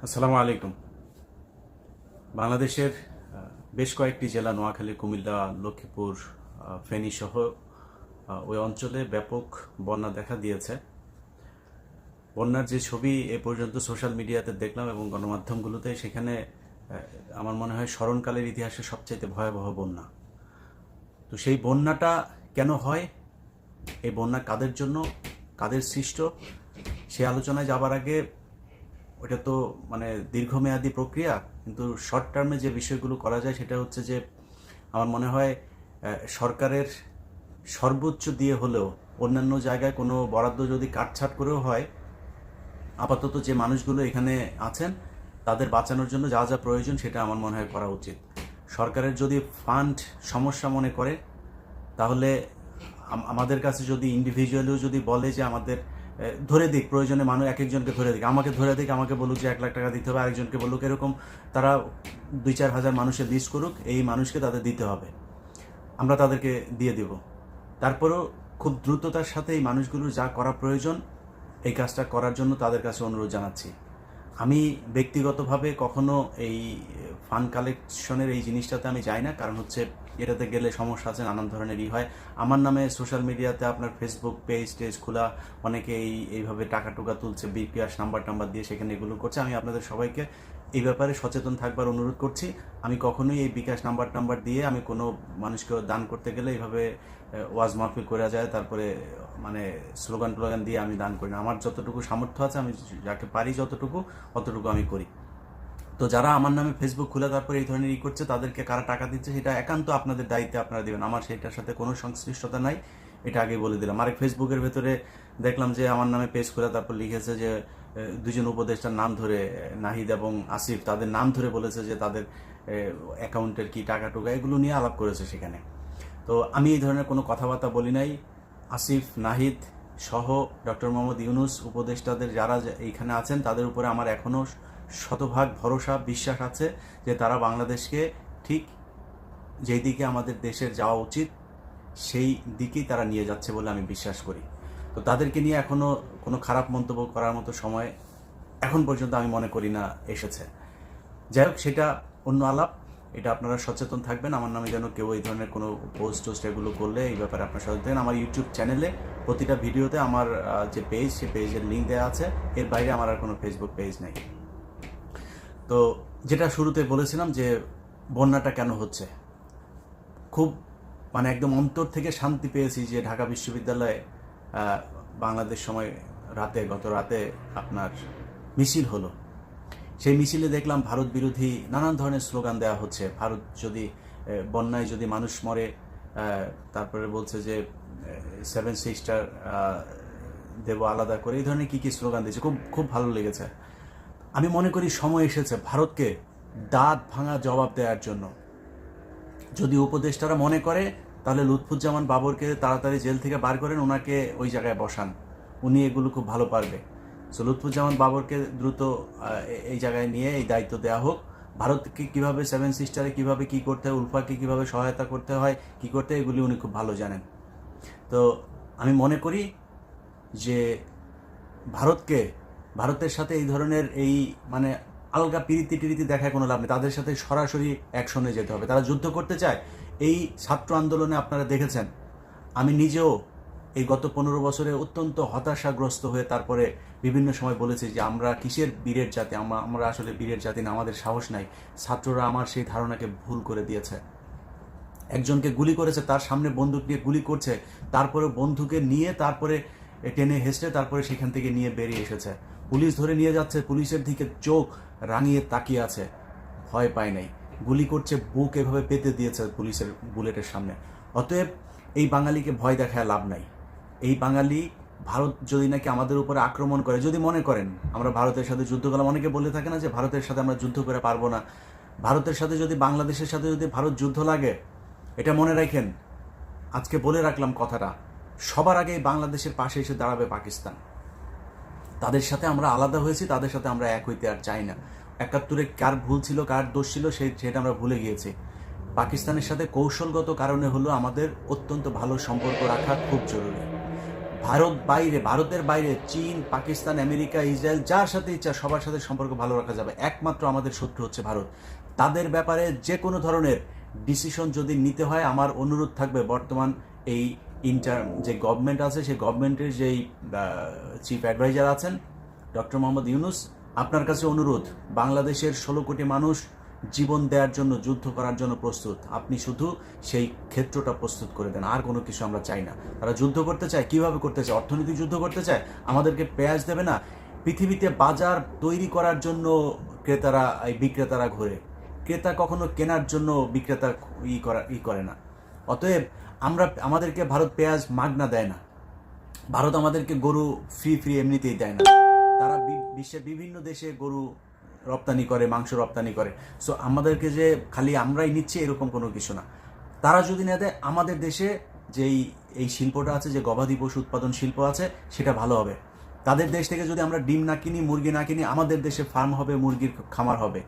আসসালামু আলাইকুম। বাংলাদেশের বেশ কয়েকটি জেলা নোয়াখালী, কুমিল্লা, লক্ষ্মীপুর, ফেনী সহ ওই অঞ্চলে ব্যাপক বন্যা দেখা দিয়েছে। বন্যার যে ছবি এ পর্যন্ত সোশ্যাল মিডিয়াতে দেখলাম এবং গণমাধ্যমগুলোতে, সেখানে আমার মনে হয় স্মরণকালের ইতিহাসে সবচাইতে ভয়াবহ বন্যা। তো সেই বন্যাটা কেন হয়, এই বন্যা কাদের জন্য, কাদের সৃষ্ট, সে আলোচনায় যাবার আগে ওটা তো দীর্ঘমেয়াদী প্রক্রিয়া, কিন্তু শর্ট টার্মে যে বিষয়গুলো করা যায় সেটা হচ্ছে যে আমার মনে হয় সরকারের সর্বোচ্চ দিয়ে হলেও অন্যান্য জায়গায় কোনো বরাদ্দ যদি কাটছাট করেও হয়, আপাতত যে মানুষগুলো এখানে আছেন তাদের বাঁচানোর জন্য যা যা প্রয়োজন সেটা আমার মনে হয় করা উচিত। সরকারের যদি ফান্ড সমস্যা মনে করে, তাহলে আমাদের কাছে যদি ইন্ডিভিজুয়ালিও যদি বলে যে আমাদের ধরে দিক, প্রয়োজনে মানুষ এক একজনকে ধরে দিক, আমাকে ধরে দিক, আমাকে বলুক যে 1 লাখ টাকা দিতে হবে, আরেকজনকে বলুক, এরকম তারা 2-4 হাজার মানুষের লিস্ট করুক, এই মানুষকে তাদের দিতে হবে, আমরা তাদেরকে দিয়ে দেব। তারপরেও খুব দ্রুততার সাথে এই মানুষগুলোর যা করা প্রয়োজন এই কাজটা করার জন্য তাদের কাছে অনুরোধ জানাচ্ছি। আমি ব্যক্তিগতভাবে কখনো এই ফান্ড কালেকশনের এই জিনিসটাতে আমি যাই না, কারণ হচ্ছে এটাতে গেলে সমস্যা আছে, নানান ধরনেরই হয়। আমার নামে সোশ্যাল মিডিয়াতে আপনার ফেসবুক পেজ টেজ খোলা, অনেকে এইভাবে টাকা টুকা তুলছে, বিকাশ নাম্বার দিয়ে সেখানে এগুলো করছে। আমি আপনাদের সবাইকে এই ব্যাপারে সচেতন থাকবার অনুরোধ করছি। আমি কখনোই এই বিকাশ নাম্বার দিয়ে আমি কোনো মানুষকে দান করতে গেলে এইভাবে ওয়াজ মাহফিল করা যায়, তারপরে স্লোগান টোলোগান দিয়ে আমি দান করি না। আমার যতটুকু সামর্থ্য আছে, আমি যাকে পারি অতটুকু আমি করি। তো যারা আমার নামে ফেসবুক খুলে তারপরে এই ধরনের করছে, তাদেরকে কারা টাকা দিচ্ছে সেটা একান্ত আপনাদের দায়িত্বে আপনারা দেবেন, আমার সেটার সাথে কোনো সংশ্লিষ্টতা নাই, এটা আগেই বলে দিলাম। আরেক ফেসবুকের ভেতরে দেখলাম যে আমার নামে পেজ খুলে তারপর লিখেছে যে দুজন উপদেষ্টার নাম ধরে, নাহিদ এবং আসিফ, তাদের নাম ধরে বলেছে যে তাদের অ্যাকাউন্টের কি টাকা টুকা, এগুলো নিয়ে আলাপ করেছে সেখানে। তো আমি এই ধরনের কোনো কথাবার্তা বলি নাই। আসিফ, নাহিদ সহ ডক্টর মোহাম্মদ ইউনূস উপদেষ্টাদের যারা এইখানে আছেন তাদের উপরে আমার এখনও শতভাগ ভরসা, বিশ্বাস আছে যে তারা বাংলাদেশকে ঠিক যেই দিকে আমাদের দেশের যাওয়া উচিত সেই দিকেই তারা নিয়ে যাচ্ছে বলে আমি বিশ্বাস করি। তো তাদেরকে নিয়ে এখনও কোনো খারাপ মন্তব্য করার মতো সময় এখন পর্যন্ত আমি মনে করি না এসেছে। যাই হোক, সেটা অন্য আলাপ। এটা আপনারা সচেতন থাকবেন, আমার নামে যেন কেউ এই ধরনের কোনো পোস্ট এগুলো করলে এই ব্যাপারে আপনারা সচেতন থাকবেন। আমার ইউটিউব চ্যানেলে প্রতিটা ভিডিওতে আমার যে পেজ, সে পেজের লিঙ্ক দেওয়া আছে, এর বাইরে আমার আর কোনো ফেসবুক পেজ নেই। তো যেটা শুরুতে বলেছিলাম যে বন্যাটা কেন হচ্ছে, খুব একদম অন্তর থেকে শান্তি পেয়েছি যে ঢাকা বিশ্ববিদ্যালয়ে বাংলাদেশ সময় গত রাতে আপনার মিছিল হলো। সেই মিছিলে দেখলাম ভারত বিরোধী নানান ধরনের স্লোগান দেওয়া হচ্ছে। ভারত যদি বন্যায় যদি মানুষ মরে, তারপরে বলছে যে 7 সিস্টার দেব আলাদা করে, এই ধরনের কি স্লোগান দিয়েছে, খুব খুব ভালো লেগেছে। আমি মনে করি সময় এসেছে ভারতকে দাঁত ভাঙা জবাব দেওয়ার জন্য। যদি উপদেষ্টারা মনে করে, তাহলে লুৎফুজ্জামান বাবরকে তাড়াতাড়ি জেল থেকে বার করেন, ওনাকে ওই জায়গায় বসান, উনি এগুলো খুব ভালো পারবে। সো লুৎফুজ্জামান বাবরকে দ্রুত এই জায়গায় নিয়ে এই দায়িত্ব দেওয়া হোক। ভারতকে কীভাবে 7 সিস্টারে কীভাবে কী করতে হয়, উলফাকে কীভাবে সহায়তা করতে হয়, কী করতে হয়, এগুলি উনি খুব ভালো জানেন। তো আমি মনে করি যে ভারতের সাথে এই ধরনের এই আলগা পিরিতি দেখায় কোনো লাভ নেই, তাদের সাথে সরাসরি অ্যাকশনে যেতে হবে। তারা যুদ্ধ করতে চায়। এই ছাত্র আন্দোলনে আপনারা দেখেছেন, আমি নিজেও এই গত 15 বছরে অত্যন্ত হতাশাগ্রস্ত হয়ে তারপরে বিভিন্ন সময় বলেছি যে আমরা কিসের বীরের জাতি, আমরা আসলে বীরের জাতি না, আমাদের সাহস নাই। ছাত্ররা আমার সেই ধারণাকে ভুল করে দিয়েছে। একজনকে গুলি করেছে, তার সামনে বন্দুক নিয়ে গুলি করছে, তারপরে বন্ধুকে নিয়ে তারপরে টেনে হেসড়ে তারপরে সেখান থেকে নিয়ে বেরিয়ে এসেছে। পুলিশ ধরে নিয়ে যাচ্ছে, পুলিশের দিকে চোখ রাঙিয়ে তাকিয়ে আছে, ভয় পায় নাই। গুলি করছে, বুক এভাবে পেতে দিয়েছে পুলিশের বুলেটের সামনে। অতএব এই বাঙালিকে ভয় দেখায় লাভ নাই। এই বাঙালি ভারত যদি নাকি আমাদের উপরে আক্রমণ করে, যদি মনে করেন আমরা ভারতের সাথে যুদ্ধ করলাম, অনেকে বলে থাকে না যে ভারতের সাথে আমরা যুদ্ধ করে পারবো না। ভারতের সাথে যদি বাংলাদেশের সাথে যদি ভারত যুদ্ধ লাগে, এটা মনে রাখেন, আজকে বলে রাখলাম কথাটা, সবার আগে বাংলাদেশের পাশে এসে দাঁড়াবে পাকিস্তান। তাদের সাথে আমরা আলাদা হয়েছি, তাদের সাথে আমরা এক হইতে আর চাই না। 71-এ কার ভুল ছিল, কার দোষ ছিল, সেটা আমরা ভুলে গিয়েছি। পাকিস্তানের সাথে কৌশলগত কারণে হলো আমাদের অত্যন্ত ভালো সম্পর্ক রাখা খুব জরুরি। ভারতের বাইরে চীন, পাকিস্তান, আমেরিকা, ইসরায়েল, যার সাথে ইচ্ছা সবার সাথে সম্পর্ক ভালো রাখা যাবে। একমাত্র আমাদের শত্রু হচ্ছে ভারত। তাদের ব্যাপারে যে কোনো ধরনের ডিসিশন যদি নিতে হয়, আমার অনুরোধ থাকবে বর্তমান এই যে গভর্নমেন্ট আছে, সেই গভর্নমেন্টের যেই চিফ অ্যাডভাইজার আছেন ডক্টর মোহাম্মদ ইউনুস, আপনার কাছে অনুরোধ, বাংলাদেশের 16 কোটি মানুষ জীবন দেওয়ার জন্য, যুদ্ধ করার জন্য প্রস্তুত। আপনি শুধু সেই ক্ষেত্রটা প্রস্তুত করে দেন, আর কোনো কিছু আমরা চাই না। তারা যুদ্ধ করতে চায়, কিভাবে করতে চায়? অর্থনৈতিক যুদ্ধ করতে চায়, আমাদেরকে পেঁয়াজ দেবে না। পৃথিবীতে বাজার তৈরি করার জন্য বিক্রেতারা ঘোরে, ক্রেতা কখনো কেনার জন্য বিক্রেতা করে না। অতএব আমাদেরকে ভারত পেঁয়াজ মাগনা দেয় না, ভারত আমাদেরকে গরু ফ্রি এমনিতেই দেয় না। তারা বিশ্বের বিভিন্ন দেশে গরু রপ্তানি করে, মাংস রপ্তানি করে। সো আমাদেরকে যে খালি আমরাই নিচ্ছি এরকম কোনো কিছু না। তারা যদি না দেয়, আমাদের দেশে যেই এই শিল্পটা আছে, যে গবাদি পশু উৎপাদন শিল্প আছে, সেটা ভালো হবে। তাদের দেশ থেকে যদি আমরা ডিম না কিনি, মুরগি না কিনি, আমাদের দেশে ফার্ম হবে, মুরগির খামার হবে।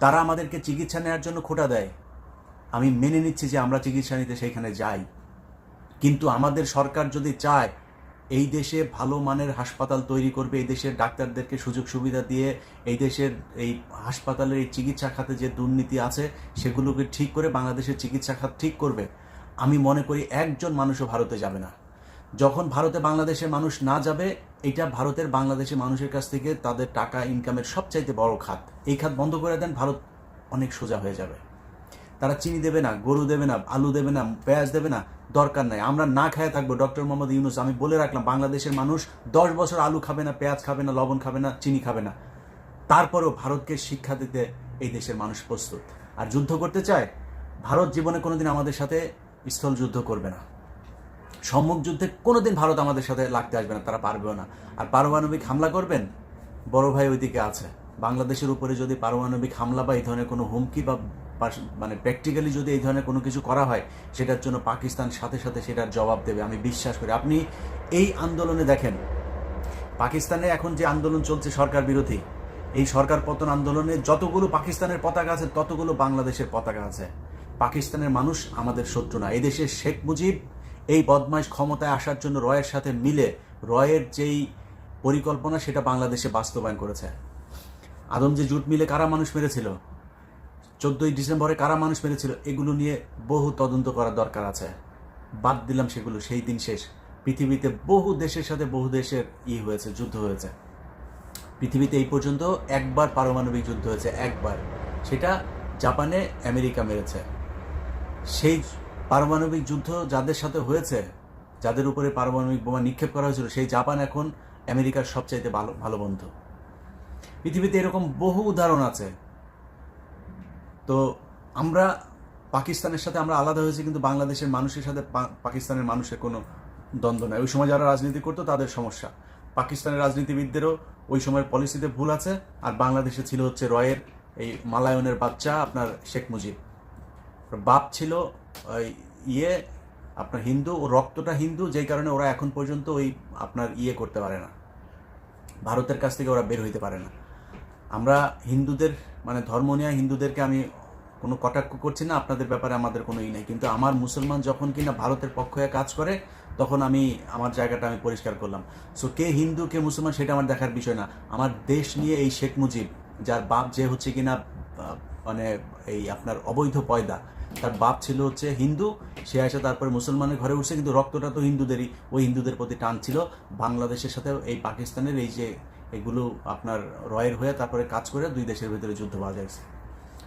তারা আমাদেরকে চিকিৎসা নেওয়ার জন্য খোটা দেয়, আমি মেনে নিচ্ছি যে আমরা চিকিৎসা নিতে সেইখানে যাই। কিন্তু আমাদের সরকার যদি চায় এই দেশে ভালো মানের হাসপাতাল তৈরি করবে, এই দেশের ডাক্তারদেরকে সুযোগ সুবিধা দিয়ে এই দেশের এই হাসপাতালের এই চিকিৎসা খাতে যে দুর্নীতি আছে সেগুলোকে ঠিক করে বাংলাদেশের চিকিৎসা খাত ঠিক করবে, আমি মনে করি একজন মানুষও ভারতে যাবে না। যখন ভারতে বাংলাদেশের মানুষ না যাবে, এটা ভারতের বাংলাদেশের মানুষের কাছ থেকে তাদের টাকা ইনকামের সবচাইতে বড় খাত। এই খাত বন্ধ করে দেন, ভারত অনেক সোজা হয়ে যাবে। তারা চিনি দেবে না, গরু দেবে না, আলু দেবে না, পেঁয়াজ দেবে না, দরকার নাই। আমরা না খেয়ে থাকবো। ডক্টর মোহাম্মদ ইউনুস, আমি বলে রাখলাম, বাংলাদেশের মানুষ 10 বছর আলু খাবে না, পেঁয়াজ খাবে না, লবণ খাবে না, চিনি খাবে না। তারপরেও ভারতকে শিক্ষা দিতে এই দেশের মানুষ প্রস্তুত। আর যুদ্ধ করতে চায়, ভারত জীবনে কোনোদিন আমাদের সাথে স্থল যুদ্ধ করবে না। সম্মুখ যুদ্ধে কোনোদিন ভারত আমাদের সাথে লাগতে আসবে না, তারা পারবেও না। আর পারমাণবিক হামলা করবেন, বড় ভাই ওইদিকে আছে। বাংলাদেশের উপরে যদি পারমাণবিক হামলা বা এই ধরনের কোনো হুমকি বা মানে প্র্যাকটিক্যালি যদি এই ধরনের কোনো কিছু করা হয়, সেটার জন্য পাকিস্তান সাথে সাথে সেটার জবাব দেবে, আমি বিশ্বাস করি। আপনি এই আন্দোলনে দেখেন, পাকিস্তানে এখন যে আন্দোলন চলছে সরকার বিরোধী, এই সরকার পতন আন্দোলনে যতগুলো পাকিস্তানের পতাকা আছে ততগুলো বাংলাদেশের পতাকা আছে। পাকিস্তানের মানুষ আমাদের শত্রু না। এদেশের শেখ মুজিব এই বদমাইশ ক্ষমতায় আসার জন্য রয়ের সাথে মিলে রয়ের যেই পরিকল্পনা সেটা বাংলাদেশে বাস্তবায়ন করেছে। আদম যে জুট মিলে কারা মানুষ মেরেছিল, 14ই ডিসেম্বরে কারা মানুষ মেরেছিল, এগুলো নিয়ে বহু তদন্ত করার দরকার আছে। বাদ দিলাম সেগুলো, সেই দিন শেষ। পৃথিবীতে বহু দেশের সাথে বহু দেশের হয়েছে, যুদ্ধ হয়েছে। পৃথিবীতে এই পর্যন্ত একবার পারমাণবিক যুদ্ধ হয়েছে, একবার। সেটা জাপানে আমেরিকা মেরেছে। সেই পারমাণবিক যুদ্ধ যাদের সাথে হয়েছে, যাদের উপরে পারমাণবিক বোমা নিক্ষেপ করা হয়েছিল, সেই জাপান এখন আমেরিকার সবচাইতে ভালো বন্ধু। পৃথিবীতে এরকম বহু উদাহরণ আছে। তো আমরা পাকিস্তানের সাথে আমরা আলাদা হয়েছি, কিন্তু বাংলাদেশের মানুষের সাথে পাকিস্তানের মানুষের কোনো দ্বন্দ্ব নাই। ওই সময় যারা রাজনীতি করতো তাদের সমস্যা, পাকিস্তানের রাজনীতিবিদদেরও ওই সময়ের পলিসিতে ভুল আছে। আর বাংলাদেশে ছিল হচ্ছে রয়ের এই মালায়নের বাচ্চা আপনার শেখ মুজিব, বাপ ছিল আপনার হিন্দু, ও রক্তটা হিন্দু, যেই কারণে ওরা এখন পর্যন্ত ওই আপনার করতে পারে না, ভারতের কাছ থেকে ওরা বের হইতে পারে না। আমরা হিন্দুদের মানে ধর্ম নিয়ে হিন্দুদেরকে আমি কোনো কটাক্ষ করছি না, আপনাদের ব্যাপারে আমাদের কোনো নেই। কিন্তু আমার মুসলমান যখন কিনা ভারতের পক্ষ হয়ে কাজ করে, তখন আমি আমার জায়গাটা আমি পরিষ্কার করলাম। সো কে হিন্দু কে মুসলমান সেটা আমার দেখার বিষয় না। আমার দেশ নিয়ে এই শেখ মুজিব, যার বাপ যে হচ্ছে কিনা মানে এই আপনার অবৈধ পয়দা, তার বাপ ছিল হচ্ছে হিন্দু, সে এসে তারপরে মুসলমানের ঘরে উঠছে, কিন্তু রক্তটা তো হিন্দুদেরই। ওই হিন্দুদের প্রতি টান ছিল। বাংলাদেশের সাথে এই পাকিস্তানের এই যে এগুলো আপনার রয়ের হয়ে তারপরে কাজ করে দুই দেশের ভিতরে যুদ্ধ বাজা গেছে।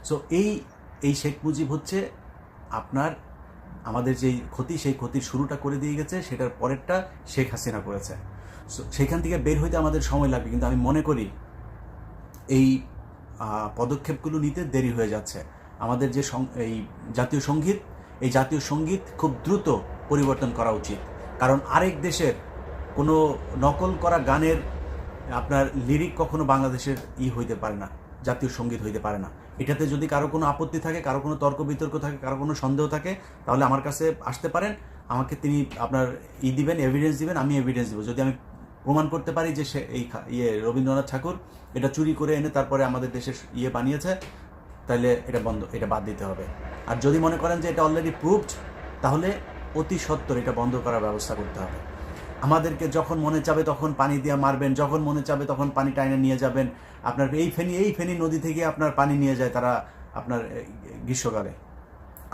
সো এই শেখ মুজিব হচ্ছে আপনার আমাদের যেই ক্ষতি, সেই ক্ষতির শুরুটা করে দিয়ে গেছে, সেটার পরেরটা শেখ হাসিনা করেছে। সো সেখান থেকে বের হইতে আমাদের সময় লাগবে, কিন্তু আমি মনে করি এই পদক্ষেপগুলো নিতে দেরি হয়ে যাচ্ছে। আমাদের যে এই জাতীয় সঙ্গীত, এই জাতীয় সঙ্গীত খুব দ্রুত পরিবর্তন করা উচিত। কারণ আরেক দেশের কোনো নকল করা গানের আপনার লিরিক কখনো বাংলাদেশের হইতে পারে না, জাতীয় সঙ্গীত হইতে পারে না। এটাতে যদি কারো কোনো আপত্তি থাকে, কারো কোনো তর্ক বিতর্ক থাকে, কারো কোনো সন্দেহ থাকে, তাহলে আমার কাছে আসতে পারেন। আমাকে তিনি আপনার দিবেন, এভিডেন্স দিবেন, আমি এভিডেন্স দিব। যদি আমি প্রমাণ করতে পারি যে সে এই রবীন্দ্রনাথ ঠাকুর এটা চুরি করে এনে তারপরে আমাদের দেশের বানিয়েছে, তাহলে এটা বাদ দিতে হবে। আর যদি মনে করেন যে এটা অলরেডি প্রুভড, তাহলে অতি সত্বর এটা বন্ধ করার ব্যবস্থা করতে হবে। আমাদেরকে যখন মনে চাবে তখন পানি দিয়ে মারবেন, যখন মনে চাবে তখন পানি টাইনে নিয়ে যাবেন। আপনার এই ফেনী নদী থেকে আপনার পানি নিয়ে যায় তারা আপনার গ্রীষ্মকালে,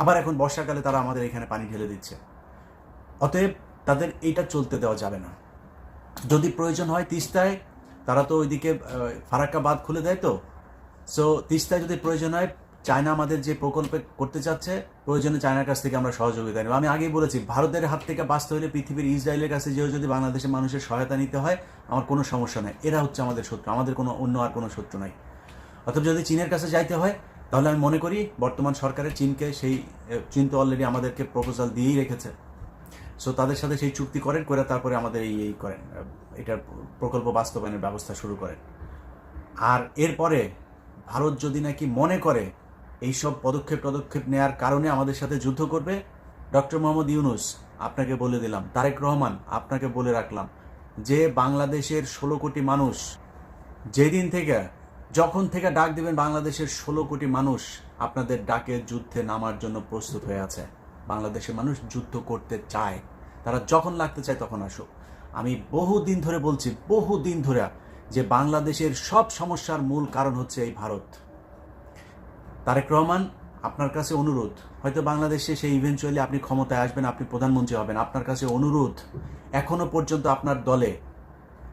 আবার এখন বর্ষাকালে তারা আমাদের এখানে পানি ঢেলে দিচ্ছে। অতএব তাদের এইটা চলতে দেওয়া যাবে না। যদি প্রয়োজন হয় তিস্তায়, তারা তো ওইদিকে ফারাক্কা বাঁধ খুলে দেয়, তো সো তিস্তায় যদি প্রয়োজন হয়, চায়না আমাদের যে প্রকল্পে করতে চাচ্ছে, প্রয়োজনে চায়নার কাছ থেকে আমরা সহযোগিতা নেব। আমি আগেই বলেছি, ভারতের হাত থেকে বাঁচতে হলে পৃথিবীর ইসরায়েলের কাছে যেও যদি বাংলাদেশের মানুষের সহায়তা নিতে হয়, আমার কোনো সমস্যা নেই। এরা হচ্ছে আমাদের শত্রু, আমাদের কোনো অন্য আর কোনো শত্রু নাই। অথবা যদি চীনের কাছে যাইতে হয়, তাহলে আমি মনে করি বর্তমান সরকারের চীন তো অলরেডি আমাদেরকে প্রপোজাল দিয়েই রেখেছে। সো তাদের সাথে সেই চুক্তি করেন, করে তারপরে আমাদের এই করেন, এটার প্রকল্প বাস্তবায়নের ব্যবস্থা শুরু করেন। আর এরপরে ভারত যদি নাকি মনে করে এইসব পদক্ষেপ নেওয়ার কারণে আমাদের সাথে যুদ্ধ করবে, ডক্টর মোহাম্মদ ইউনূস আপনাকে বলে দিলাম, তারেক রহমান আপনাকে বলে রাখলাম, যে বাংলাদেশের 16 কোটি মানুষ যেদিন থেকে যখন থেকে ডাক দিবেন, বাংলাদেশের 16 কোটি মানুষ আপনাদের ডাকে যুদ্ধে নামার জন্য প্রস্তুত হয়ে আছে। বাংলাদেশের মানুষ যুদ্ধ করতে চায়, তারা যখন লাগতে চায় তখন আসুক। আমি বহুদিন ধরে বলছি, বহুদিন ধরে, যে বাংলাদেশের সব সমস্যার মূল কারণ হচ্ছে এই ভারত। তারেক রহমান, আপনার কাছে অনুরোধ, হয়তো বাংলাদেশে সেই ইভেনচুয়ালি আপনি ক্ষমতায় আসবেন, আপনি প্রধানমন্ত্রী হবেন, আপনার কাছে অনুরোধ, এখনো পর্যন্ত আপনার দলে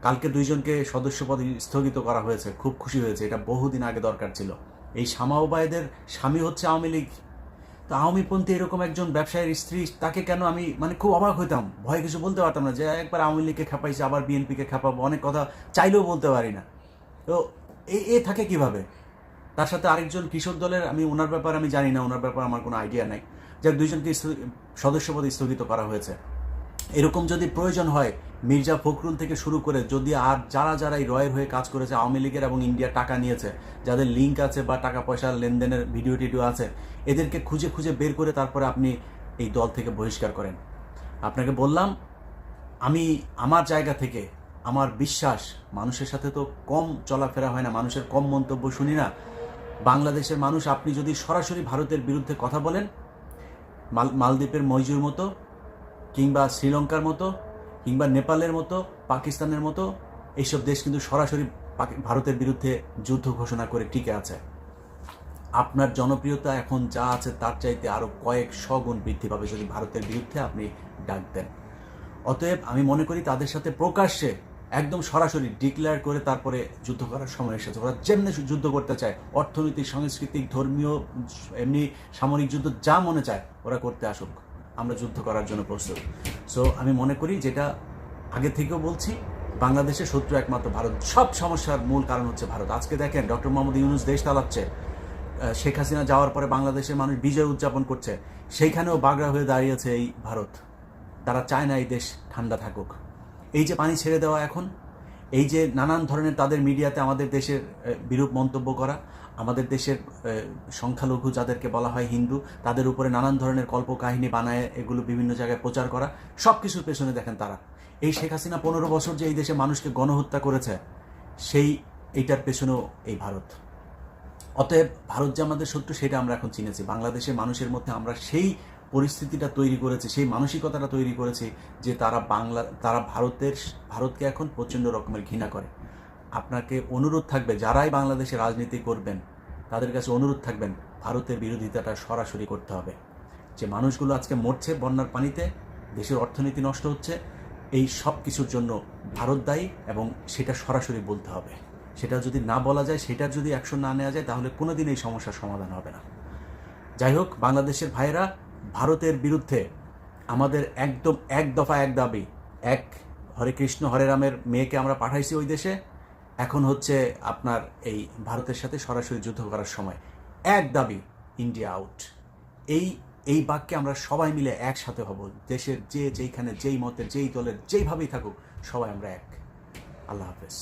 কালকে 2 জনকে সদস্যপদ স্থগিত করা হয়েছে, খুব খুশি হয়েছে, এটা বহুদিন আগে দরকার ছিল। এই শামা ওবায়েদের স্বামী হচ্ছে আওয়ামী লীগ, তো আওয়ামীপন্থী এরকম একজন ব্যবসায়ীর স্ত্রী, তাকে কেন আমি খুব অবাক হইতাম, ভয়ে কিছু বলতে পারতাম না, যে একবার আওয়ামী লীগকে খেপাইছে, আবার বিএনপিকে খেপাবো, অনেক কথা চাইলেও বলতে পারি না। তো এ থাকে কিভাবে? তার সাথে আরেকজন কৃষক দলের, আমি ওনার ব্যাপারে আমি জানি না, ওনার ব্যাপারে আমার কোনো আইডিয়া নাই, যার 2 জনকে সদস্যপদ স্থগিত করা হয়েছে। এরকম যদি প্রয়োজন হয়, মির্জা ফখরুল থেকে শুরু করে যদি আর যারা এই রয়ের হয়ে কাজ করেছে, আওয়ামী লীগের এবং ইন্ডিয়ার টাকা নিয়েছে, যাদের লিঙ্ক আছে বা টাকা পয়সার লেনদেনের ভিডিও টিডিও আছে, এদেরকে খুঁজে বের করে তারপরে আপনি এই দল থেকে বহিষ্কার করেন। আপনাকে বললাম, আমি আমার জায়গা থেকে আমার বিশ্বাস, মানুষের সাথে তো কম চলাফেরা হয় না, মানুষের কম মন্তব্য শুনি না। বাংলাদেশের মানুষ, আপনি যদি সরাসরি ভারতের বিরুদ্ধে কথা বলেন, মালদ্বীপের মইজুর মতো, কিংবা শ্রীলঙ্কার মতো, কিংবা নেপালের মতো, পাকিস্তানের মতো, এইসব দেশ কিন্তু সরাসরি ভারতের বিরুদ্ধে যুদ্ধ ঘোষণা করে টিকে আছে। আপনার জনপ্রিয়তা এখন যা আছে তার চাইতে আরও কয়েকশো গুণ বৃদ্ধি পাবে যদি ভারতের বিরুদ্ধে আপনি ডাক দেন। অতএব আমি মনে করি তাদের সাথে প্রকাশ্যে একদম সরাসরি ডিক্লেয়ার করে তারপরে যুদ্ধ করার সময় এসেছে। ওরা যেমনি যুদ্ধ করতে চায়, অর্থনৈতিক, সাংস্কৃতিক, ধর্মীয়, এমনি সামরিক যুদ্ধ যা মনে চায় ওরা করতে আসুক, আমরা যুদ্ধ করার জন্য প্রস্তুত। সো আমি মনে করি, যেটা আগে থেকেও বলছি, বাংলাদেশের শত্রু একমাত্র ভারত, সব সমস্যার মূল কারণ হচ্ছে ভারত। আজকে দেখেন ডক্টর মোহাম্মদ ইউনূস দেশ চালাচ্ছে, শেখ হাসিনা যাওয়ার পরে বাংলাদেশের মানুষ বিজয় উদযাপন করছে, সেইখানেও বাগড়া হয়ে দাঁড়িয়েছে এই ভারত। তারা চায় না এই দেশ ঠান্ডা থাকুক। এই যে পানি ছেড়ে দেওয়া এখন, এই যে নানান ধরনের তাদের মিডিয়াতে আমাদের দেশের বিরূপ মন্তব্য করা, আমাদের দেশের সংখ্যালঘু যাদেরকে বলা হয় হিন্দু, তাদের উপরে নানান ধরনের কল্পকাহিনী বানায় এগুলো বিভিন্ন জায়গায় প্রচার করা, সব কিছুর পেছনে দেখেন তারা। এই শেখ হাসিনা 15 বছর যে এই দেশে মানুষকে গণহত্যা করেছে, এইটার পেছনেও এই ভারত। অতএব ভারত যে আমাদের শত্রু সেটা আমরা এখন চিনেছি। বাংলাদেশের মানুষের মধ্যে আমরা সেই পরিস্থিতিটা তৈরি করেছি, সেই মানসিকতাটা তৈরি করেছি যে তারা ভারতকে এখন প্রচণ্ড রকমের ঘৃণা করে। আপনাকে অনুরোধ থাকবে, যারাই বাংলাদেশে রাজনীতি করবেন তাদের কাছে অনুরোধ থাকবেন, ভারতের বিরোধিতাটা সরাসরি করতে হবে। যে মানুষগুলো আজকে মরছে বন্যার পানিতে, দেশের অর্থনীতি নষ্ট হচ্ছে, এই সব কিছুর জন্য ভারত দায়ী, এবং সেটা সরাসরি বলতে হবে। সেটা যদি না বলা যায়, সেটার যদি অ্যাকশন না নেওয়া যায়, তাহলে কোনোদিন এই সমস্যার সমাধান হবে না। যাই হোক, বাংলাদেশের ভাইয়েরা, ভারতের বিরুদ্ধে আমাদের একদম এক দফা এক দাবি, এক হরে কৃষ্ণ হরে রামের মেয়েকে আমরা পাঠাইছি ওই দেশে, এখন হচ্ছে আপনার এই ভারতের সাথে সরাসরি যুদ্ধ করার সময়। এক দাবি, ইন্ডিয়া আউট। এই বাক্যে আমরা সবাই মিলে একসাথে হব। দেশের যেইখানে, যেই মতের, যেই দলের, যেইভাবেই থাকুক, সবাই আমরা এক। আল্লাহ হাফেজ।